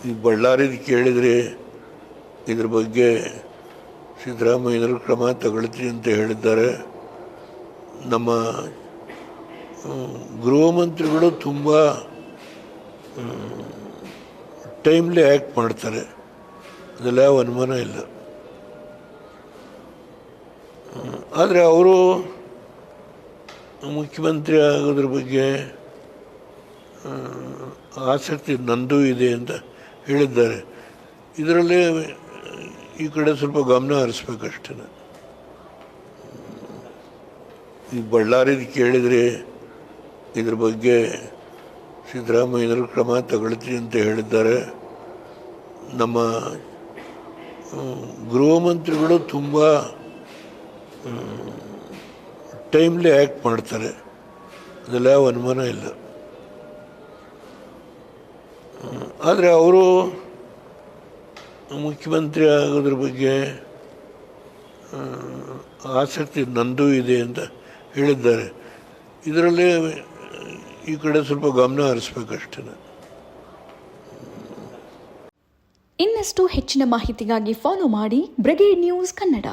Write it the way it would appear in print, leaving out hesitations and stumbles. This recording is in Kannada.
ಈ ಬಳ್ಳಾರಿದು ಕೇಳಿದರೆ ಇದ್ರ ಬಗ್ಗೆ ಸಿದ್ದರಾಮಯ್ಯನವರು ಕ್ರಮ ತಗೊಳ್ತೀನಿ ಅಂತ ಹೇಳಿದ್ದಾರೆ. ನಮ್ಮ ಗೃಹ ಮಂತ್ರಿಗಳು ತುಂಬ ಟೈಮ್ಲಿ ಆ್ಯಕ್ಟ್ ಮಾಡ್ತಾರೆ, ಅದೆಲ್ಲ ಯಾವ ಅನುಮಾನ ಇಲ್ಲ. ಆದರೆ ಅವರು ಮುಖ್ಯಮಂತ್ರಿ ಆಗೋದ್ರ ಬಗ್ಗೆ ಆಸಕ್ತಿ ನಂದು ಇದೆ ಅಂತ ಹೇಳಿದ್ದಾರೆ. ಇದರಲ್ಲೇ ಈ ಕಡೆ ಸ್ವಲ್ಪ ಗಮನ ಹರಿಸ್ಬೇಕಷ್ಟೇ. ಈ ಬಳ್ಳಾರಿದು ಕೇಳಿದರೆ ಇದ್ರ ಬಗ್ಗೆ ಸಿದ್ದರಾಮಯ್ಯನವರು ಕ್ರಮ ತಗೊಳ್ತೀನಿ ಅಂತ ಹೇಳಿದ್ದಾರೆ. ನಮ್ಮ ಗೃಹ ಮಂತ್ರಿಗಳು ತುಂಬ ಟೈಮ್ಲಿ ಆ್ಯಕ್ಟ್ ಮಾಡ್ತಾರೆ, ಅದೆಲ್ಲ ಯಾವ ಅನುಮಾನ ಇಲ್ಲ. ಆದರೆ ಅವರು ಮುಖ್ಯಮಂತ್ರಿ ಆಗೋದ್ರ ಬಗ್ಗೆ ಆಸಕ್ತಿ ನಂದು ಇದೆ ಅಂತ ಹೇಳಿದ್ದಾರೆ. ಇದರಲ್ಲೇ ಈ ಕಡೆ ಸ್ವಲ್ಪ ಗಮನ ಹರಿಸ್ಬೇಕಷ್ಟೇ. ಇನ್ನಷ್ಟು ಹೆಚ್ಚಿನ ಮಾಹಿತಿಗಾಗಿ ಫಾಲೋ ಮಾಡಿ ಬ್ರಿಗೇಡ್ ನ್ಯೂಸ್ ಕನ್ನಡ.